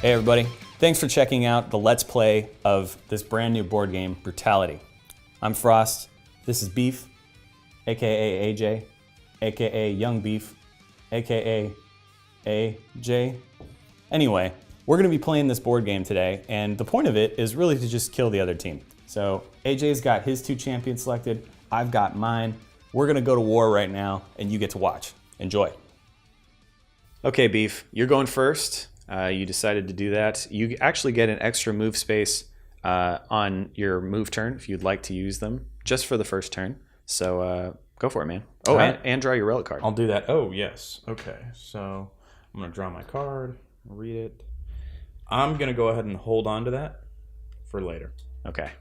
Hey everybody, thanks for checking out the Let's Play of this brand new board game, Brutality. I'm Frost, this is Beef, aka AJ, aka Young Beef, aka AJ. Anyway, we're gonna be playing this board game today, and the point of it is really to just kill the other team. So AJ's got his 2 champions selected, I've got mine. We're gonna go to war right now, and you get to watch. Enjoy. Okay, Beef, you're going first. You decided to do that. You actually get an extra move space on your move turn if you'd like to use them, just for the first turn. So go for it, man. Oh, right. and draw your relic card. I'll do that. Oh, yes. Okay, so I'm going to draw my card, read it. I'm going to go ahead and hold on to that for later. Okay.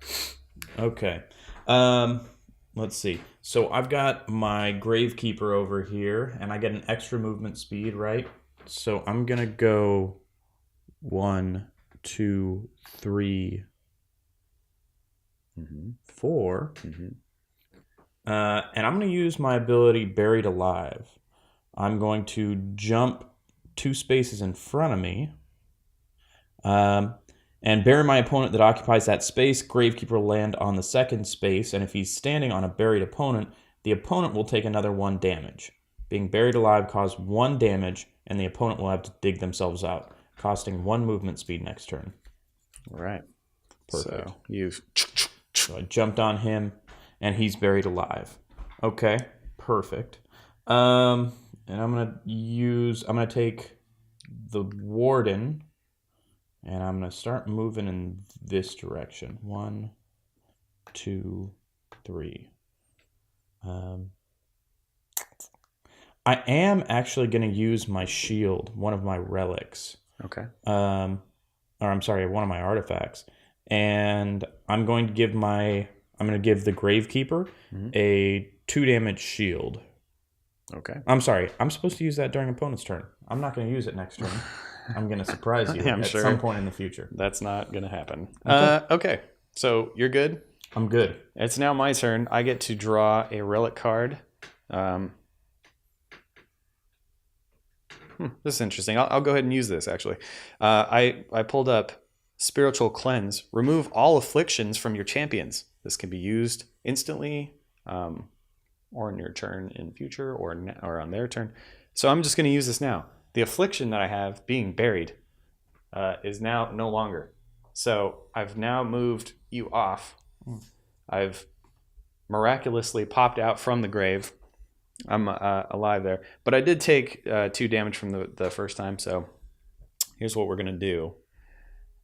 Okay. Let's see. So I've got my Gravekeeper over here, and I get an extra movement speed, right? So I'm going to go 1, 2, 3, 4. And I'm going to use my ability Buried Alive. I'm going to jump 2 spaces in front of me and bury my opponent that occupies that space. Gravekeeper will land on the second space, and if he's standing on a buried opponent, the opponent will take another 1 damage. Being buried alive causes 1 damage, and the opponent will have to dig themselves out, costing 1 movement speed next turn. All right. Perfect. So I jumped on him, and he's buried alive. Okay, perfect. And I'm gonna take the Warden, and I'm gonna start moving in this direction. 1, 2, 3. I am actually going to use my shield, one of my relics. Okay. Or I'm sorry, one of my artifacts. And I'm going to give the Gravekeeper a 2 damage shield. Okay. I'm sorry, I'm supposed to use that during opponent's turn. I'm not going to use it next turn. I'm going to surprise you at some point in the future. That's not going to happen. Okay. Okay. So you're good? I'm good. It's now my turn. I get to draw a relic card. This is interesting. I'll go ahead and use this, actually. I pulled up Spiritual Cleanse. Remove all afflictions from your champions. This can be used instantly, or in your turn in future, or on their turn. So I'm just going to use this now. The affliction that I have, being buried, is now no longer. So I've now moved you off. I've miraculously popped out from the grave. I'm alive there. But I did take 2 damage from the first time, so here's what we're going to do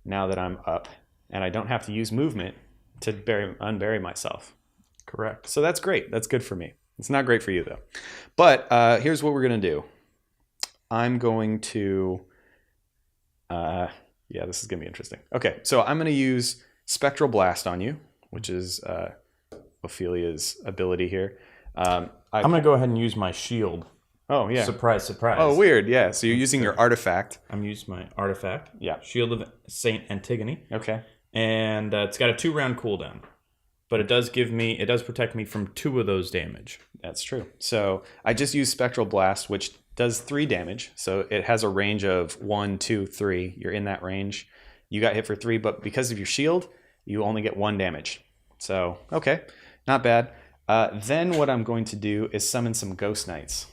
now that I'm up. And I don't have to use movement to unbury myself. Correct. So that's great. That's good for me. It's not great for you, though. But here's what we're going to do. I'm going to... yeah, this is going to be interesting. Okay, so I'm going to use Spectral Blast on you, which is Ophelia's ability here. I'm going to go ahead and use my shield. Oh, yeah. Surprise, surprise. Oh, weird. Yeah. So you're using your artifact. I'm using my artifact. Yeah. Shield of Saint Antigone. Okay. And it's got a 2-round cooldown. But it does protect me from 2 of those damage. That's true. So I just used Spectral Blast, which does 3 damage. So it has a range of 1, 2, 3. You're in that range. You got hit for 3, but because of your shield, you only get 1 damage. So, okay. Not bad. Then what I'm going to do is summon some Ghost Knights.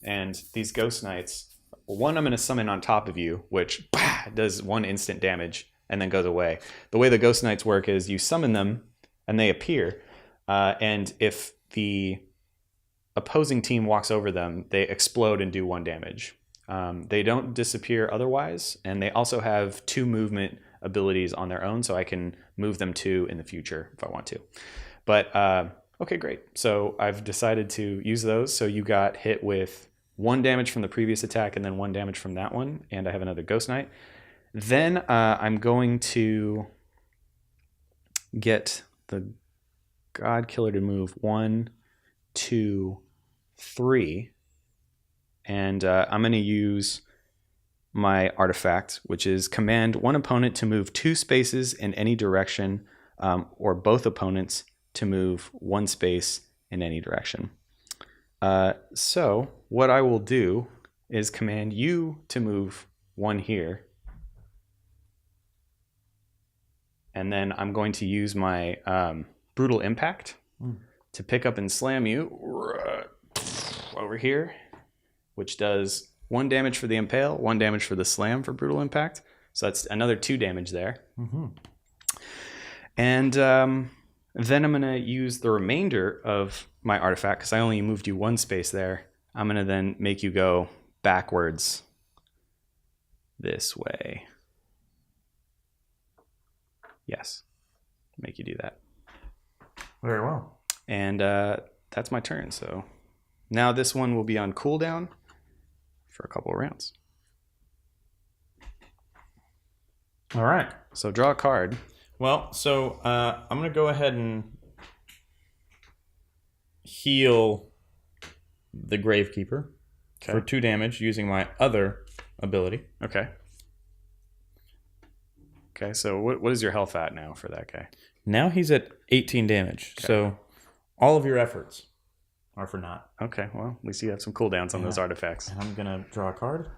And these Ghost Knights, one I'm going to summon on top of you, which does 1 instant damage and then goes away. The way the Ghost Knights work is you summon them and they appear. And if the opposing team walks over them, they explode and do 1 damage. They don't disappear otherwise. And they also have 2 movement abilities on their own, so I can move them 2 in the future if I want to. But okay, great. So I've decided to use those. So you got hit with 1 damage from the previous attack and then 1 damage from that one. And I have another Ghost Knight. Then I'm going to get the God Killer to move 1, 2, 3. And I'm going to use my artifact, which is command 1 opponent to move 2 spaces in any direction, or both opponents to move 1 space in any direction. So what I will do is command you to move 1 here, and then I'm going to use my Brutal Impact to pick up and slam you over here, which does 1 damage for the impale, 1 damage for the slam for Brutal Impact. So that's another 2 damage there. Mm-hmm. And then I'm going to use the remainder of my artifact, because I only moved you 1 space there. I'm going to then make you go backwards this way. Yes. Make you do that. Very well. And that's my turn. So now this one will be on cooldown for a couple of rounds. All right. So draw a card. Well, so I'm going to go ahead and heal the Gravekeeper for 2 damage using my other ability. Okay. Okay, so what is your health at now for that guy? Now he's at 18 damage. Okay. So all of your efforts are for naught. Okay, well, at least you have some cooldowns on those artifacts. And I'm going to draw a card.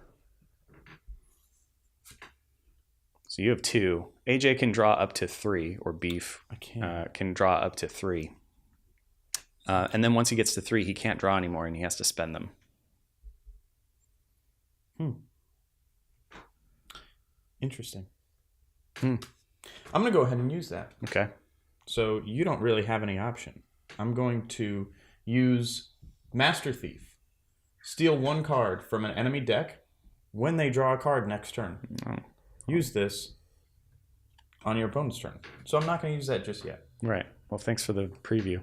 So you have 2. AJ can draw up to 3, or Beef I can draw up to 3. And then once he gets to 3, he can't draw anymore, and he has to spend them. Interesting. I'm going to go ahead and use that. Okay. So you don't really have any option. I'm going to use Master Thief. Steal 1 card from an enemy deck when they draw a card next turn. Oh. Use this on your opponent's turn. So I'm not going to use that just yet. Right. Well, thanks for the preview.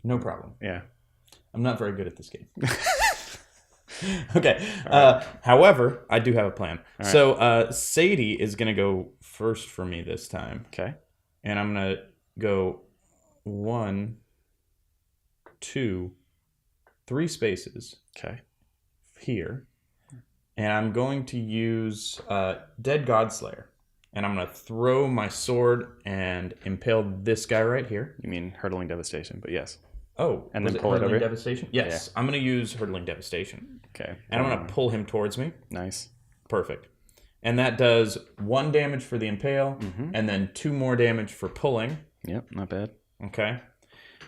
No problem. Yeah. I'm not very good at this game. Okay. However, I do have a plan. Right. So Sadie is going to go first for me this time. Okay. And I'm going to go 1, 2, 3 spaces. Okay. Here. And I'm going to use Dead Godslayer. And I'm going to throw my sword and impale this guy right here. You mean Hurtling Devastation, but yes. Oh, and then pull it over. Devastation? Yes. Yeah. I'm going to use Hurtling Devastation. Okay. And I'm going to pull him towards me. Nice. Perfect. And that does 1 damage for the impale, and then 2 more damage for pulling. Yep, not bad. Okay.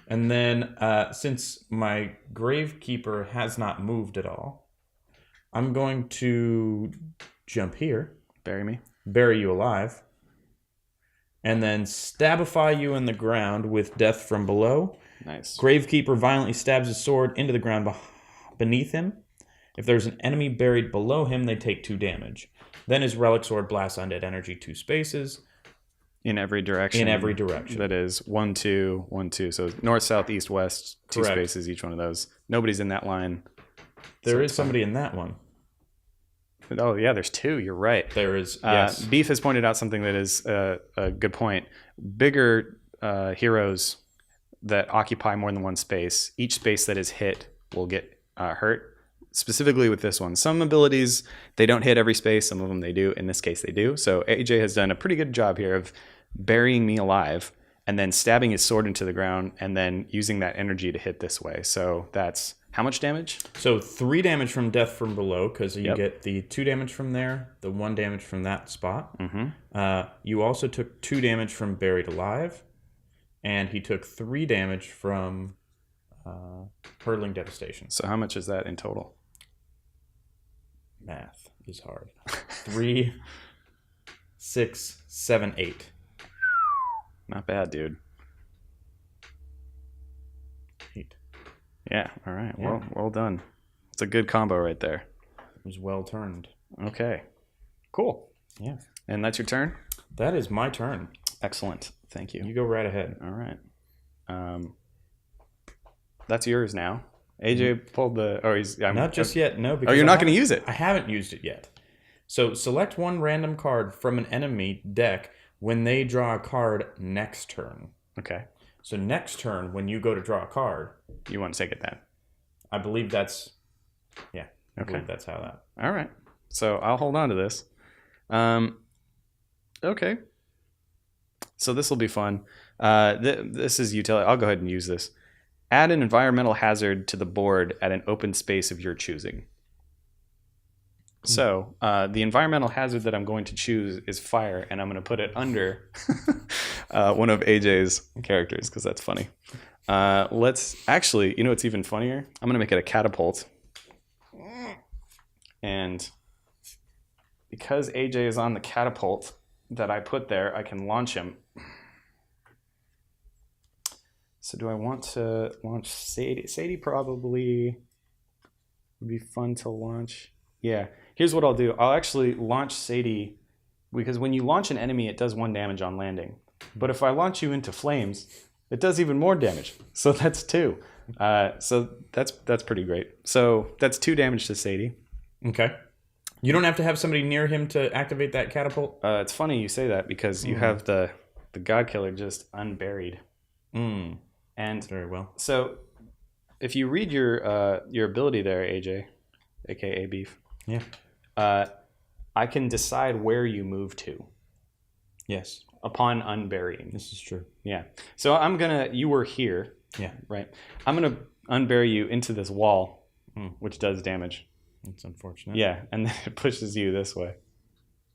And then since my Gravekeeper has not moved at all, I'm going to jump here. Bury me. Bury you alive. And then stabify you in the ground with death from below. Nice. Gravekeeper violently stabs his sword into the ground beneath him. If there's an enemy buried below him, they take 2 damage. Then his Relic Sword blasts undead energy 2 spaces. In every direction. In every direction. That is 1, 2, 1, 2. So north, south, east, west, 2 Correct. Spaces, each one of those. Nobody's in that line. There is somebody in that one. Oh, yeah, there's 2. You're right. There is, yes. Beef has pointed out something that is a good point. Bigger heroes that occupy more than 1 space, each space that is hit will get hurt. Specifically with this one, some abilities, they don't hit every space. Some of them they do. In this case, they do. So AJ has done a pretty good job here of burying me alive and then stabbing his sword into the ground and then using that energy to hit this way. So that's how much damage? So 3 damage from death from below, because you get the 2 damage from there, the 1 damage from that spot. You also took 2 damage from buried alive, and he took 3 damage from Hurtling Devastation. So how much is that in total? Math is hard. 3, 6, 7, 8. Not bad, dude. 8. Yeah. All right. Yeah. Well done. It's a good combo right there. It was well turned. Okay. Cool. Yeah. And that's your turn? That is my turn. Excellent. Thank you. You go right ahead. All right. That's yours now. AJ pulled the. Oh, he's not just yet. No, because you're not going to use it. I haven't used it yet. So select 1 random card from an enemy deck when they draw a card next turn. Okay. So next turn, when you go to draw a card, you want to take it then. I believe that's. Yeah. I Okay. believe that's how that. All right. So I'll hold on to this. Okay. So this will be fun. This is utility. I'll go ahead and use this. Add an environmental hazard to the board at an open space of your choosing. So the environmental hazard that I'm going to choose is fire, and I'm going to put it under one of AJ's characters because that's funny. Let's actually, you know what's even funnier? I'm going to make it a catapult. And because AJ is on the catapult that I put there, I can launch him. So do I want to launch Sadie? Sadie probably would be fun to launch. Yeah. Here's what I'll do. I'll actually launch Sadie because when you launch an enemy, it does 1 damage on landing. But if I launch you into flames, it does even more damage. So that's 2. So that's pretty great. So that's 2 damage to Sadie. Okay. You don't have to have somebody near him to activate that catapult? It's funny you say that because you have the God Killer just unburied. And very well. So if you read your ability there, AJ, aka Beef, I can decide where you move to. Yes. Upon unburying. This is true. Yeah. So you were here. Yeah. Right. I'm gonna unbury you into this wall, which does damage. That's unfortunate. Yeah, and then it pushes you this way.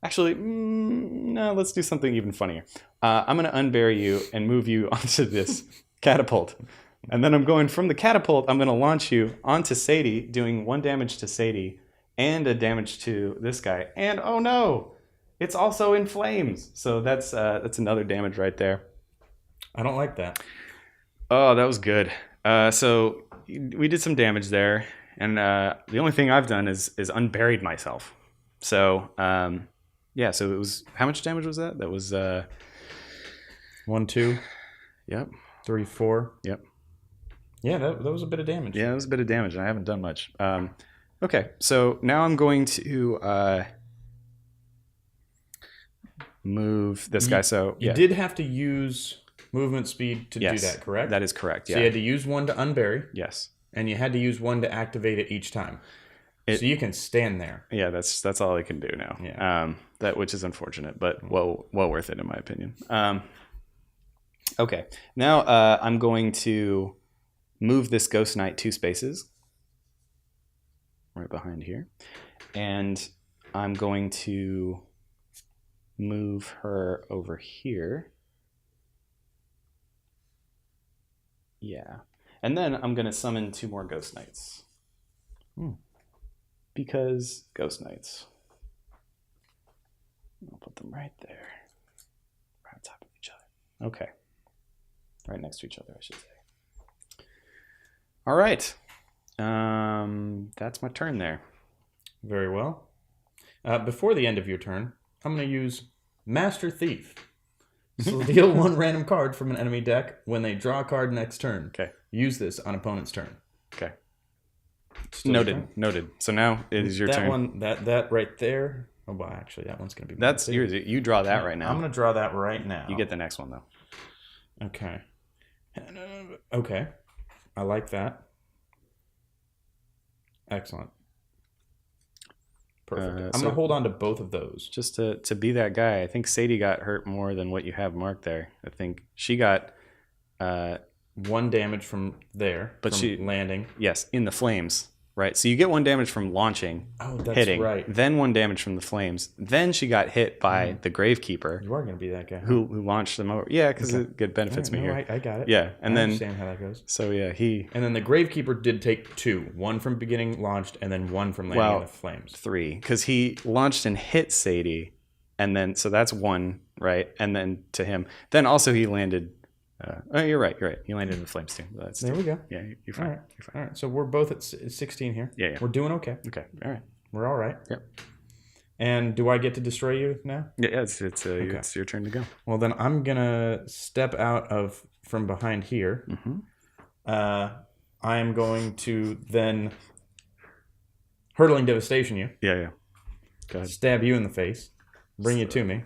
Actually, no, let's do something even funnier. I'm gonna unbury you and move you onto this catapult. And then I'm going from the catapult, I'm going to launch you onto Sadie, doing 1 damage to Sadie and a damage to this guy. And oh no, it's also in flames. So that's another damage right there. I don't like that. Oh, that was good. So we did some damage there. And the only thing I've done is unburied myself. So, yeah, so it was, how much damage was that? That was 1, 2. Yep. 3, 4. Yep. Yeah, that was a bit of damage. Yeah, that was a bit of damage, and I haven't done much. Okay, so now I'm going to move this guy. So you did have to use movement speed to do that, correct? That is correct. Yeah. So you had to use 1 to unbury. Yes. And you had to use 1 to activate it each time. So you can stand there. Yeah, that's all I can do now. Yeah. Which is unfortunate, but well worth it in my opinion. Okay, now I'm going to move this Ghost Knight 2 spaces right behind here, and I'm going to move her over here. Yeah, and then I'm going to summon 2 more Ghost Knights. Because Ghost Knights. I'll put them right there. Right on top of each other. Okay. Right next to each other, I should say. All right. That's my turn there. Very well. Before the end of your turn, I'm going to use Master Thief. So deal 1 random card from an enemy deck when they draw a card next turn. Okay. Use this on opponent's turn. Okay. Still Noted. So now it is your turn. That right there. Oh, well, actually, that one's going to be... That's yours. You draw that right now. I'm going to draw that right now. You get the next one, though. Okay. Okay. I like that. Excellent. Perfect. I'm going to hold on to both of those. Just to be that guy, I think Sadie got hurt more than what you have marked there. I think she got... 1 damage from there, but she landing. Yes, in the flames, right? So you get 1 damage from launching, hitting, right. Then 1 damage from the flames. Then she got hit by the Gravekeeper. You are going to be that guy. Who launched them over. Yeah, because it good benefits me here. I got it. Yeah, and I then... understand how that goes. So yeah, And then the Gravekeeper did take 2. 1 from beginning launched, and then 1 from landing in the flames. 3, because he launched and hit Sadie, and then... So that's 1, right? And then to him. Then also he landed... oh, you're right. He landed in the flames too. There we go. Yeah, you're fine. All right. You're fine. All right. So we're both at 16 here. Yeah. We're doing okay. Okay. All right. We're all right. Yep. And do I get to destroy you now? Yeah. It's your turn to go. Well, then I'm gonna step out from behind here. Mm-hmm. I am going to then hurtling devastation you. Yeah. Go ahead. Stab you in the face. Bring you to me.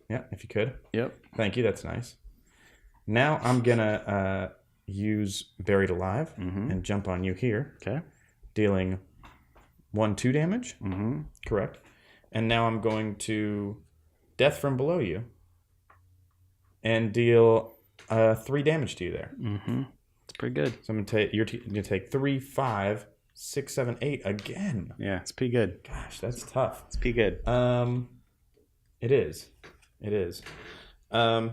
Yeah, if you could. Yep. Thank you. That's nice. Now I'm going to use Buried Alive and jump on you here. Okay. Dealing 1, 2 damage. Mm-hmm. Correct. And now I'm going to Death from below you and deal 3 damage to you there. Mm-hmm. It's pretty good. So I'm going to take 3, 5, 6, 7, 8 again. Yeah, it's pretty good. Gosh, that's tough. It's pretty good. It is. It is. I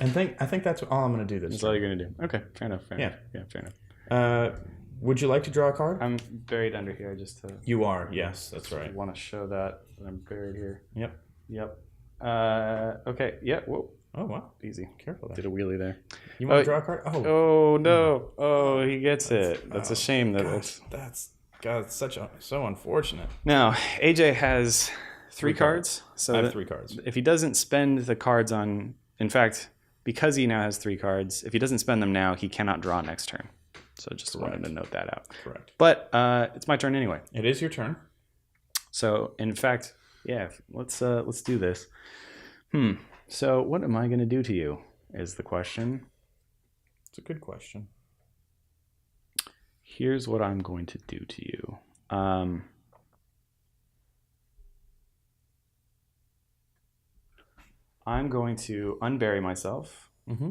think that's all I'm gonna do this. That's all you're gonna do. Okay, fair enough. Fair enough. Yeah, fair enough. Would you like to draw a card? I'm buried under here just to. You are. Yes, that's right. I want to show that I'm buried here. Yep. Yep. Okay. Yeah. Whoa. Oh wow. Easy. Careful there. Did a wheelie there. You want to draw a card? Oh. Oh no. Oh, he gets it. That's a shame. That's God. It's so unfortunate. Now AJ has three cards. So I have 3 cards. if he doesn't spend the cards on, in fact, because he now has 3 cards, if he doesn't spend them now, he cannot draw next turn. So just wanted to note that out. Correct. But it's my turn anyway. It is your turn. So in fact, yeah, let's do this. So what am I going to do to you is the question. It's a good question. Here's what I'm going to do to you. I'm going to unbury myself. Mm-hmm.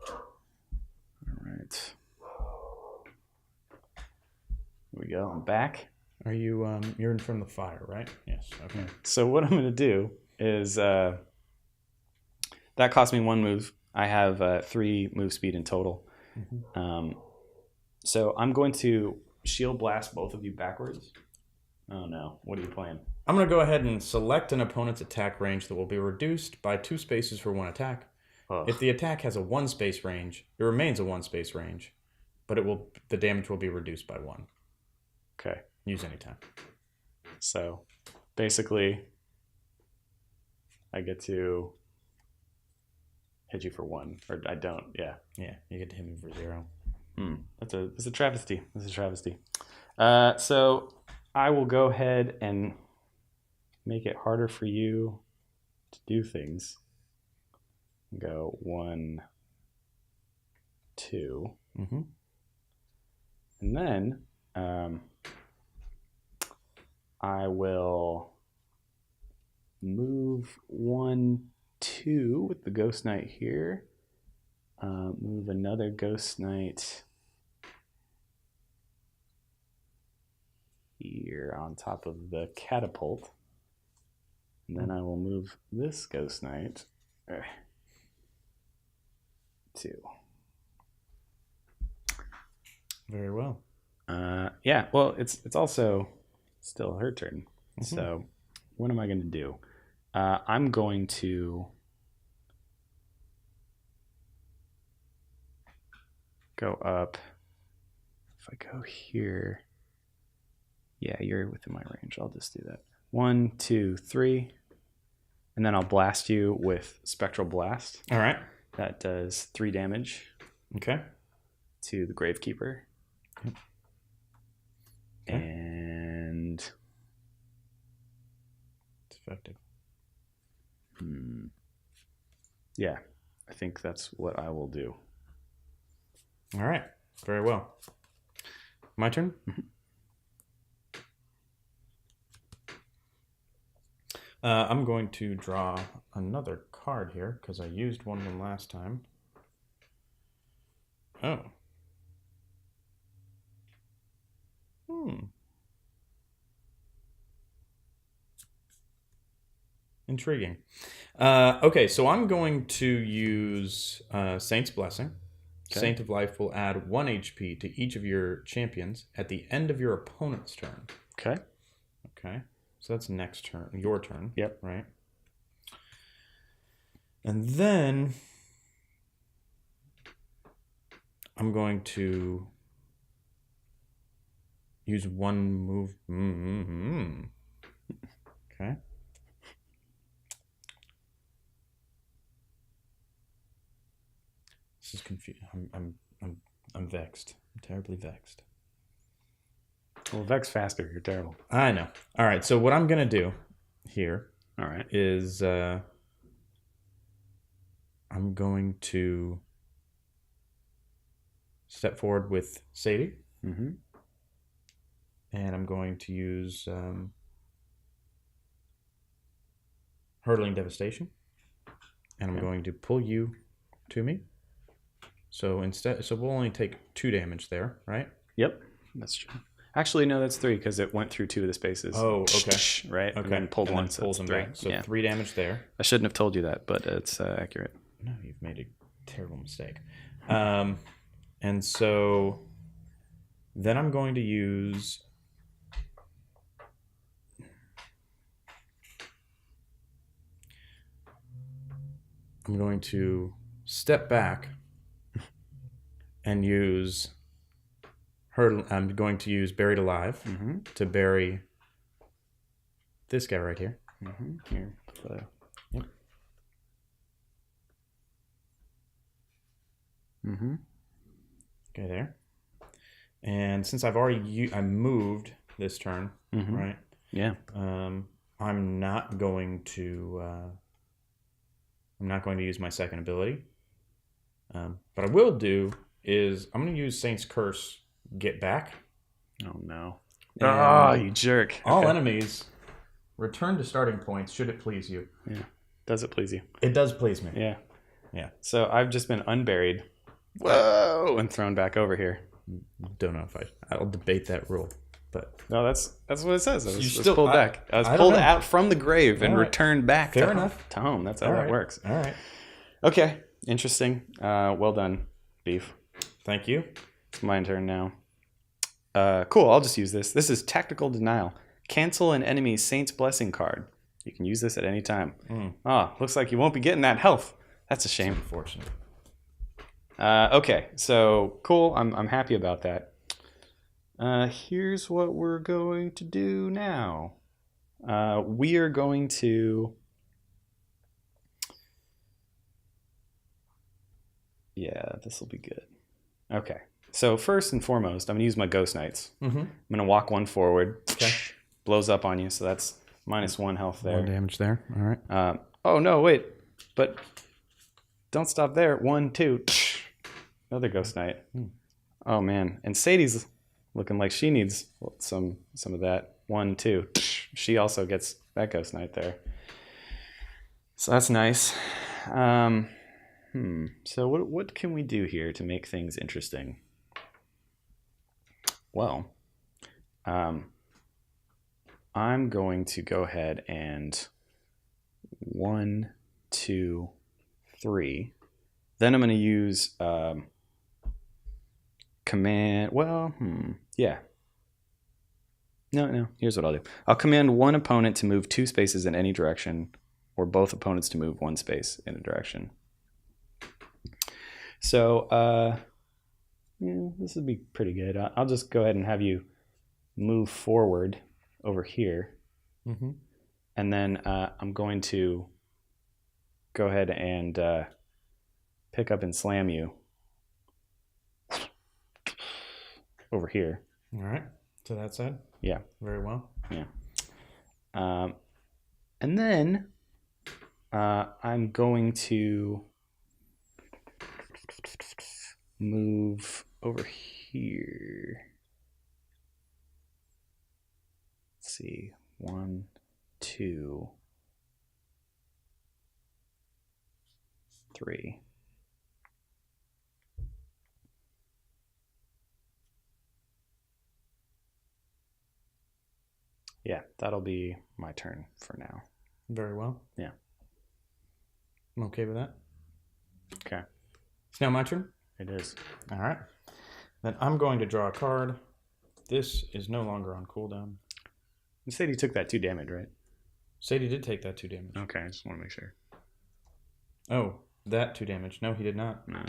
All right. Here we go. I'm back. Are you you're in front of the fire, right? Yes. Okay. So what I'm going to do is that cost me 1 move. I have 3 move speed in total. Mm-hmm. So I'm going to shield blast both of you backwards. Oh no! What are you playing? I'm going to go ahead and select an opponent's attack range that will be reduced by 2 spaces for 1 attack. Ugh. If the attack has a 1 space range, it remains a 1 space range, but the damage will be reduced by 1. Okay. Use any time. So basically, I get to hit you for 1, or I don't. Yeah. Yeah, you get to hit me for 0. That's a travesty. That's a travesty. So I will go ahead and make it harder for you to do things. Go 1, 2, Mm-hmm. and then I will move 1, 2 with the Ghost Knight here. Move another Ghost Knight here on top of the catapult. And then I will move this Ghost Knight 2. Very well. Yeah, well, it's also still her turn. Mm-hmm. So what am I going to do? I'm going to go up. If I go here, yeah, you're within my range. I'll just do that. 1, 2, 3, and then I'll blast you with Spectral Blast. All right. That does 3 damage. Okay. To the Gravekeeper. Okay. And it's effective. Yeah, I think that's what I will do. All right. Very well. My turn? I'm going to draw another card here because I used one last time. Oh. Intriguing. Okay, so I'm going to use Saint's Blessing. Okay. Saint of Life will add 1 HP to each of your champions at the end of your opponent's turn. Okay. Okay. So that's next turn, your turn. Yep. Right. And then I'm going to use 1 move. Okay. This is confusing. I'm vexed. I'm terribly vexed. Well, vex faster. You're terrible. I know. All right. So what I'm gonna do here, all right, is I'm going to step forward with Sadie, and I'm going to use Hurtling Devastation. And I'm going to pull you to me. So we'll only take 2 damage there, right? Yep, that's true. Actually, no, that's 3 because it went through 2 of the spaces. Oh, okay. Right? Okay. And then pulled one, so pulls it's him 3. back. So 3 damage there. I shouldn't have told you that, but it's accurate. No, you've made a terrible mistake. And so then I'm going to use... I'm going to step back and use I'm going to use Buried Alive to bury this guy right here. Here. Yep. Okay, there. And since I've already I moved this turn, right? Yeah. I'm not going to use my second ability. But I will do is I'm going to use Saint's Curse Get Back. Oh no. And you jerk. All enemies return to starting points should it please you. Yeah. Does it please you? It does please me. Yeah. Yeah. So I've just been unburied. Whoa! And thrown back over here. Don't know if I'll debate that rule. But no, that's what it says. I was still, pulled back. I was I pulled don't know. out from the grave and All right. returned back Fair to enough. to home. That's how All that right. works. All right. Okay. Interesting. Well done, Beef. Thank you. It's my turn now. Cool. I'll just use this. This is Tactical Denial. Cancel an enemy's Saint's Blessing card. You can use this at any time. Looks like you won't be getting that health. That's a shame. Unfortunate. Okay. So cool. I'm happy about that. Here's what we're going to do now. We are going to... Yeah, this will be good. Okay. So first and foremost, I'm going to use my Ghost Knights. I'm going to walk 1 forward. Okay. Blows up on you, so that's -1 health there. 1 damage there. All right. Oh, no, wait. But don't stop there. 1, 2. Another Ghost Knight. Oh, man. And Sadie's looking like she needs some of that. 1, 2. She also gets that Ghost Knight there. So that's nice. So what can we do here to make things interesting? Well, I'm going to go ahead and 1, 2, 3. Then I'm going to use command. Well, yeah. No. Here's what I'll do. I'll command 1 opponent to move 2 spaces in any direction, or both opponents to move 1 space in a direction. So, this would be pretty good. I'll just go ahead and have you move forward over here. And then I'm going to go ahead and pick up and slam you over here. All right. To that side? Yeah. Very well. Yeah. And then I'm going to move over here. Let's see. 1, 2, 3. Yeah, that'll be my turn for now. Very well. Yeah. I'm okay with that. Okay. It's now my turn. It is. All right. Then I'm going to draw a card. This is no longer on cooldown. You said he took that 2 damage, right? Sadie did take that 2 damage. Okay, I just want to make sure. Oh, that 2 damage. No, he did not. No.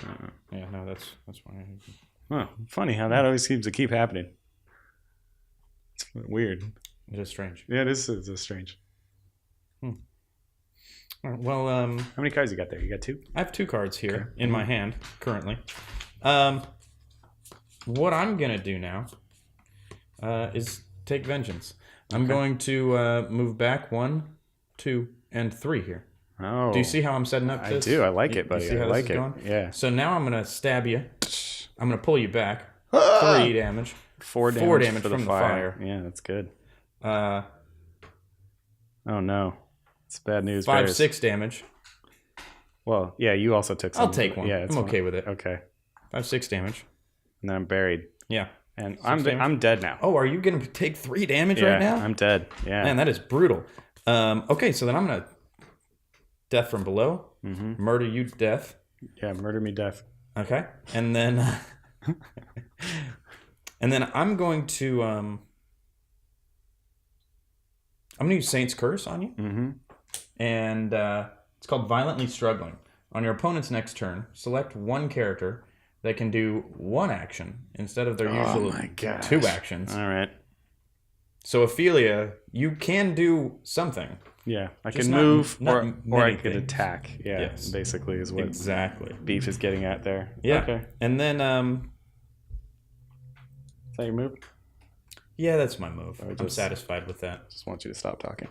Yeah, no, that's fine. Huh. Funny how that always seems to keep happening. It's weird. It is strange. Yeah, it's strange. All right, well, how many cards you got there? You got 2? I have 2 cards here in my hand currently. What I'm gonna do now is take vengeance. I'm going to move back 1, 2, and 3 here. Oh. Do you see how I'm setting up this? I do. I like it, buddy. You see how I this like is it. going? Yeah. So now I'm gonna stab you. I'm gonna pull you back. 3 damage. 4 damage. 4 damage for from the fire. Yeah, that's good. Uh, Oh no. It's bad news. 5, bears. 6 damage. Well, yeah, you also took some. I'll take one. Yeah, I'm okay with it. Okay. 5, 6 damage. And then I'm buried. Yeah. And 6 I'm damage? dead now. Oh, are you going to take 3 damage Yeah, right now? I'm dead. Yeah. Man, that is brutal. Okay, so then I'm going to death from below. Murder you to death. Yeah, murder me death. Okay. And then I'm going to use Saint's Curse on you. And it's called Violently Struggling. On your opponent's next turn, select one character that can do one action instead of their usual 2 actions. All right. So Ophelia, you can do something. Yeah, I Just can not- move not or many I could things. attack. Yeah, Yes. basically is what Exactly. Beef is getting at there. Yeah. Okay. And then Is that your move? yeah, that's my move. I I'm just- satisfied with that. Just want you to stop talking.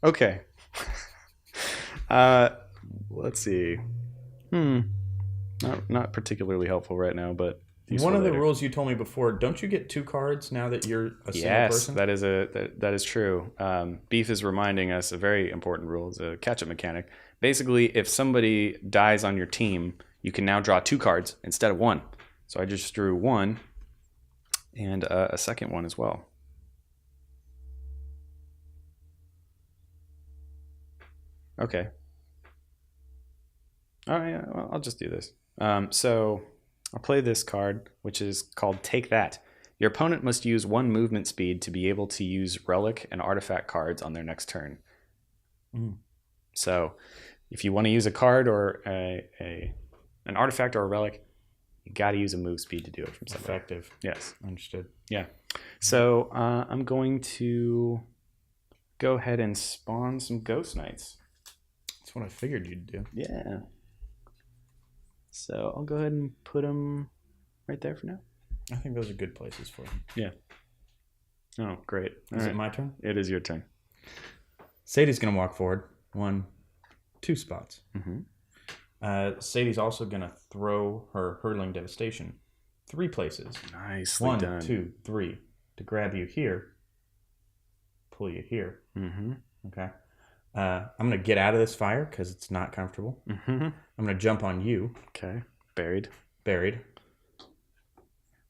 Okay. Let's see. Not particularly helpful right now, but One of the later. rules you told me before, don't you get 2 cards now that you're a single Yes, person? that is that is true. Beef is reminding us a very important rule. It's a catch-up mechanic. Basically, if somebody dies on your team, you can now draw 2 cards instead of 1. So I just drew 1 and a second one as well. Okay. Oh yeah, well, I'll just do this. So I'll play this card, which is called Take That. Your opponent must use 1 movement speed to be able to use relic and artifact cards on their next turn. So if you want to use a card or an artifact or a relic, you got to use a move speed to do it from somebody. Effective. Yes. Understood. Yeah. So I'm going to go ahead and spawn some Ghost Knights. That's what I figured you'd do. Yeah. So I'll go ahead and put them right there for now. I think those are good places for them. Yeah. Oh, great. Is it my turn? It is your turn. Sadie's going to walk forward 1, 2 spots. Sadie's also going to throw her Hurling Devastation 3 places. Nicely 1, done. 2, 3 to grab you here, pull you here. Okay. I'm going to get out of this fire because it's not comfortable. I'm going to jump on you. Okay. Buried. Buried.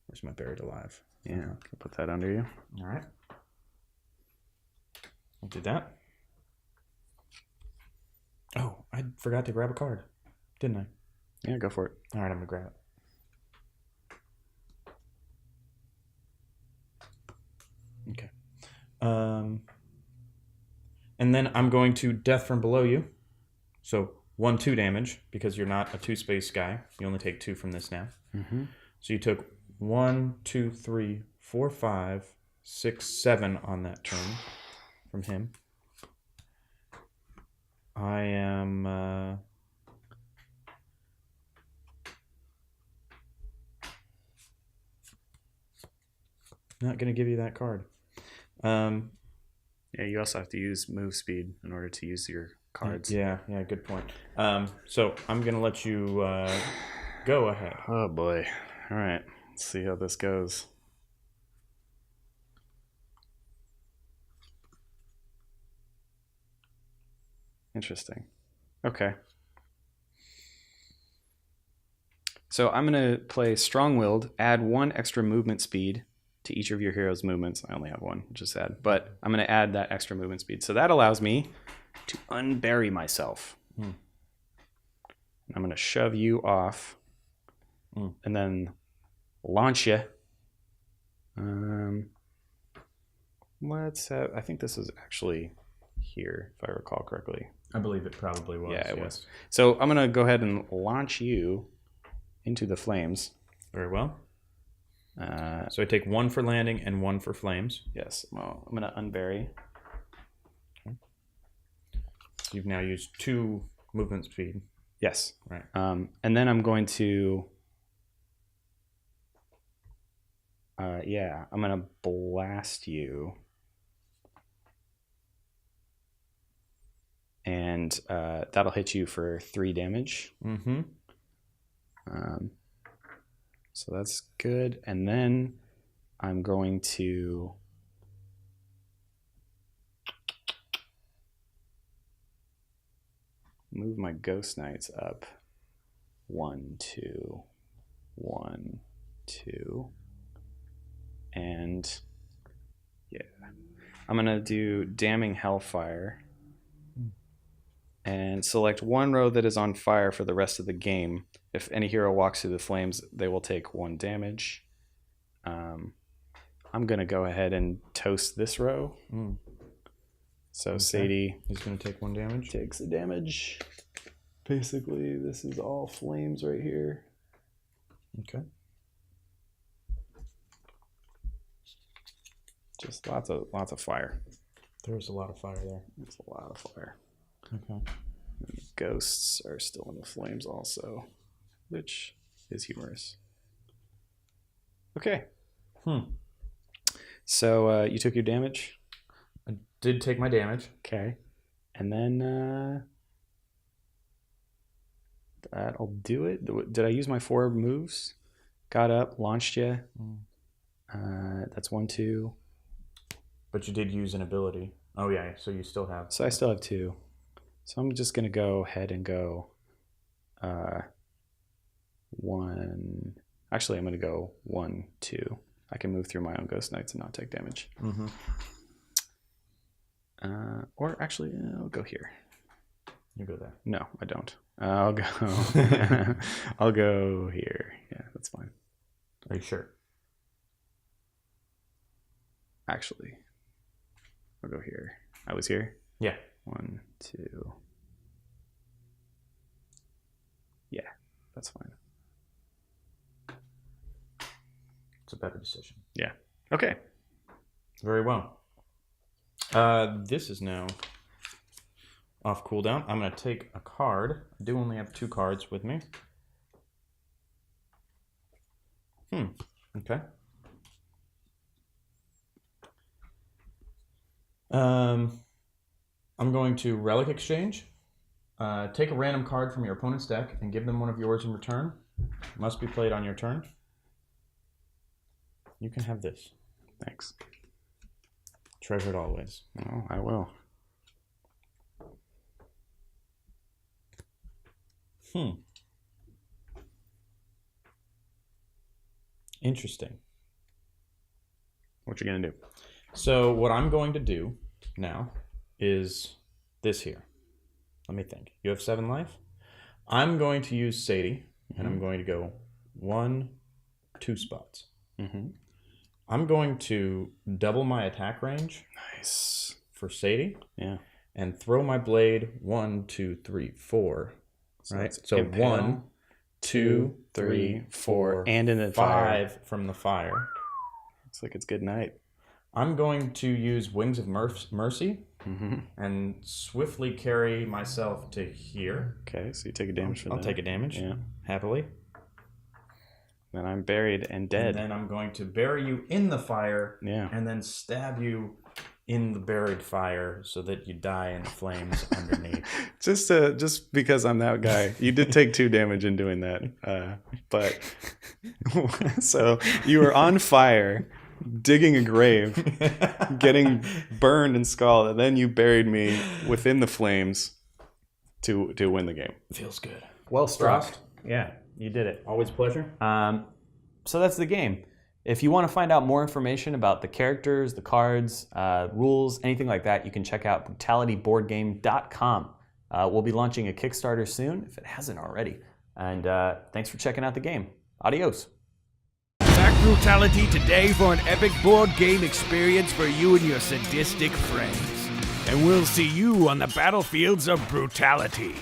Where's my buried alive? Yeah. Can put that under you. All right. I'll do that. Oh, I forgot to grab a card, didn't I? Yeah, go for it. All right, I'm going to grab it. Okay. And then I'm going to Death from below you. So 1, 2 damage because you're not a 2-space guy. You only take 2 from this now. So you took 1, 2, 3, 4, 5, 6, 7 on that turn from him. I am not going to give you that card. Yeah, you also have to use move speed in order to use your cards. Yeah, good point. So I'm going to let you go ahead. Oh boy. All right. Let's see how this goes. Interesting. Okay. So I'm going to play Strong-Willed, add 1 extra movement speed to each of your heroes' movements. I only have 1, which is sad. But I'm going to add that extra movement speed. So that allows me to unbury myself. I'm going to shove you off and then launch you. Let's have, I think this is actually here, if I recall correctly. I believe it probably was. Yeah, it was. So I'm going to go ahead and launch you into the flames. Very well. So I take 1 for landing and 1 for flames. Yes. Well, I'm going to unbury. Okay. You've now used 2 movement speed. Yes. Right. And then I'm going to... I'm going to blast you. And that'll hit you for 3 damage. So that's good. And then I'm going to move my Ghost Knights up. 1, 2, 1, 2. And yeah, I'm going to do Damning Hellfire and select one row that is on fire for the rest of the game. If any hero walks through the flames, they will take 1 damage. I'm going to go ahead and toast this row. So okay. Sadie is going to take 1 damage. Takes a damage. Basically, this is all flames right here. Okay. Just lots of fire. There's a lot of fire there. There's a lot of fire. Okay. And the ghosts are still in the flames also, which is humorous. Okay. So you took your damage? I did take my damage. Okay. And then that'll do it. Did I use my 4 moves? Got up, launched you. That's 1, 2. But you did use an ability. Oh yeah, so you still have. So I still have 2. So I'm just gonna go ahead and go 1. Actually, I'm gonna go 1, 2. I can move through my own Ghost Knights and not take damage. Or actually, I'll go here. You go there. No, I don't. I'll go. I'll go here. Yeah, that's fine. Are you sure? Actually, I'll go here. I was here. Yeah. 1, 2. Yeah, that's fine. It's a better decision. Yeah. Okay. Very well. This is now off cooldown. I'm going to take a card. I do only have 2 cards with me. Okay. I'm going to Relic Exchange. Take a random card from your opponent's deck and give them one of yours in return. Must be played on your turn. You can have this. Thanks. Treasure it always. Oh, I will. Interesting. What you gonna do? So what I'm going to do now is this here. Let me think. You have 7 life. I'm going to use Sadie, and I'm going to go 1, 2 spots. I'm going to double my attack range. Nice. For Sadie. Yeah. And throw my blade 1, 2, 3, 4. So right. So 1, 2, 3, 4, and in the 5 fire. From the fire. Looks like it's good night. I'm going to use Wings of Mercy and swiftly carry myself to here. Okay, so you take a damage for that. I'll take a damage. Yeah. Happily. Then I'm buried and dead. And then I'm going to bury you in the fire. Yeah. And then stab you in the buried fire so that you die in the flames underneath. Just because I'm that guy. You did take 2 damage in doing that. But so you were on fire, digging a grave, getting burned and scalded, and then you buried me within the flames to win the game. Feels good. Well struck. Frost? Yeah, you did it. Always a pleasure. So that's the game. If you want to find out more information about the characters, the cards, rules, anything like that, you can check out brutalityboardgame.com. We'll be launching a Kickstarter soon, if it hasn't already. And thanks for checking out the game. Adios. Back Brutality today for an epic board game experience for you and your sadistic friends. And we'll see you on the battlefields of Brutality.